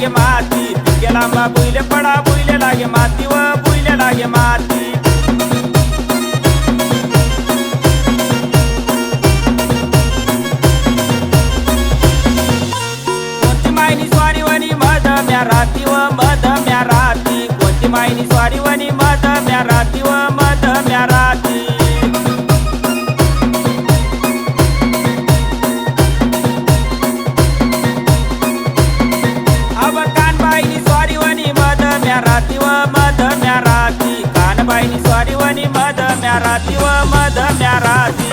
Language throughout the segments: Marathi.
लागे माती, पिके लांबा बुईले पडा बुईले लागे माती व बुईले लागे माती. कोणती मायनी स्वारी वनी मध म्या राती व मध म्या राती, कोणती मायनी स्वारी वनी मध म्या राती व मध म्या राती. राती व मध म्या राती, कानबाईनी स्वारी वनी मध म्या राती व मध म्या राती.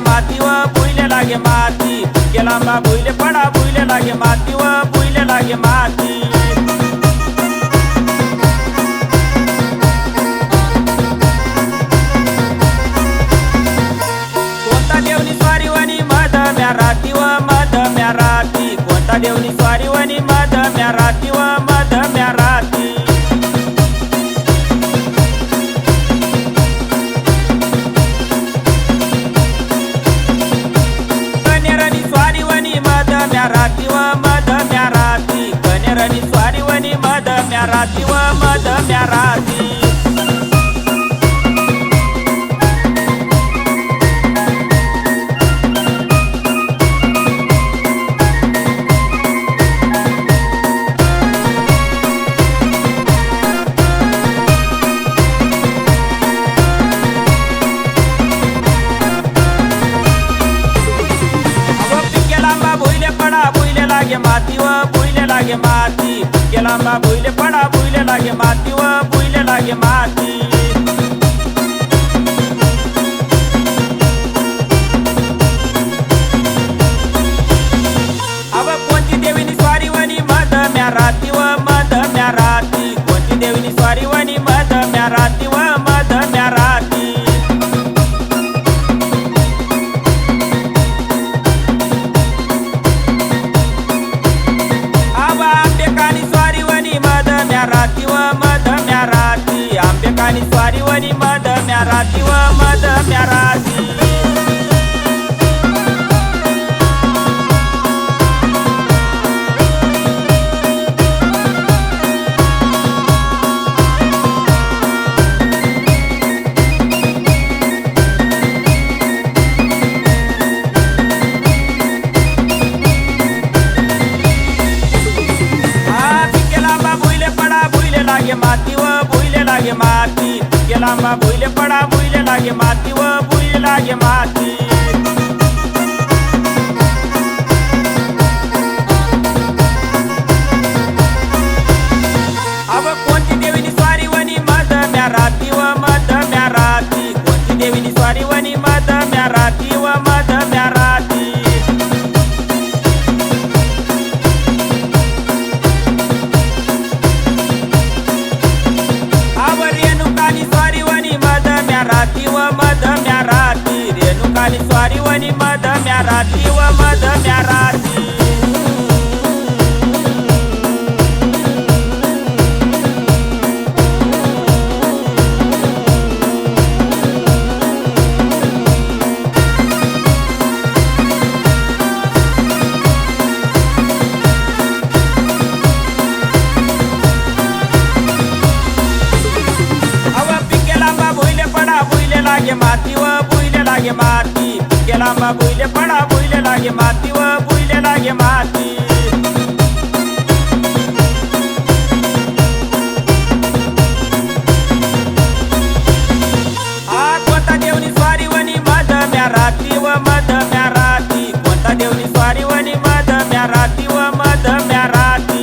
माती व बुईले लागे माती, पिके लांबा बुईले पडा बुईले लागे माती व बुईले लागे माती. कोणता देवनी स्वारी वनी मध म्या राती व मध म्या राती, कोणता देवनी स्वारी वनी मध म्या राती व मध म्या राती. राती व मध म्या राती, कनेरनी स्वारी वनी मध म्या राती व मध म्या राती. माती व बुईले लागे माती, पिके लांबा बुईले पडा बुईले लागे माती व बुईले लागे माती. अब कोणती देवीनी स्वारी वनी मध म्या राती व मध म्या राती, कोणती देवीनी स्वारी वनी मध म्या राती व मध म्या राती. राती व मध म्या राती, आंबेकानी स्वारी वनी मध म्या राती व मध म्या राती. माती व बुईले लागे माती, पिके लांबा बुईले पडा बुईले लागे माती व बुईले लागे माती. अब कोणती देवीनी स्वारी वनी मध म्या राती व मध म्या राती, कोणती देवीनी स्वारी वनी मध म्या राती व मध म्या राती. राती व मध म्या राती, रेणुकानी स्वारी वनी मध म्या राती व मध म्या राती. माती व बुईले लागे माती, पिके लांबा बुईले पडा बुईले लागे माती व बुईले लागे माती. कोणता देवनी स्वारी वनी मध म्या राती व मध म्या राती, कोणता देवनी स्वारी वनी मध म्या राती व मध म्या राती.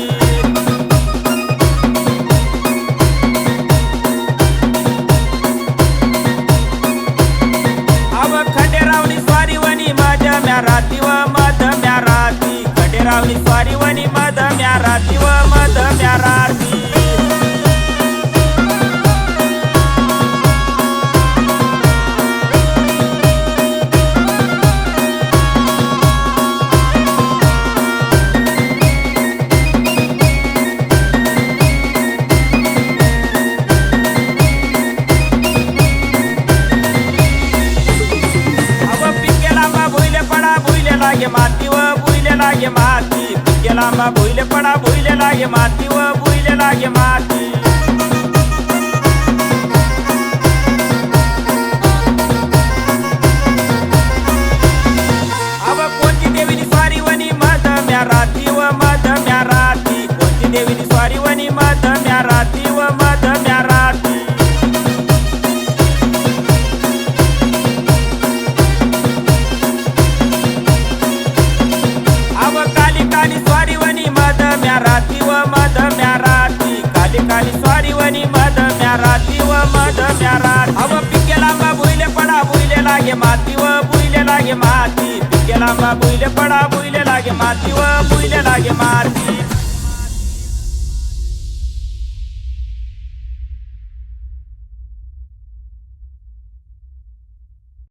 राती व मध म्या राती, खंडेरावनी स्वारी वनी मध म्या राती व मध म्या राती. लागे माती व बुईले लागे माती पिके लांबा भुईले पडा भुईले लागे माती व बुईले लागे माती अब कोणती देवीनी स्वारी वनी मध म्या राती व मध म्या राती कोणती देवीनी स्वारी वनी मध म्या राती व मध म्या राती काली काली स्वारी वनी मध म्या राती व मध म्या राती काली काली स्वारी वनी मध म्या राती व मध म्या राती अब पिके लांबा भुईले पडा भुईले लागे माती व बुईले लागे माती पिके लांबा भुईले पडा भुईले लागे माती व बुईले लागे माती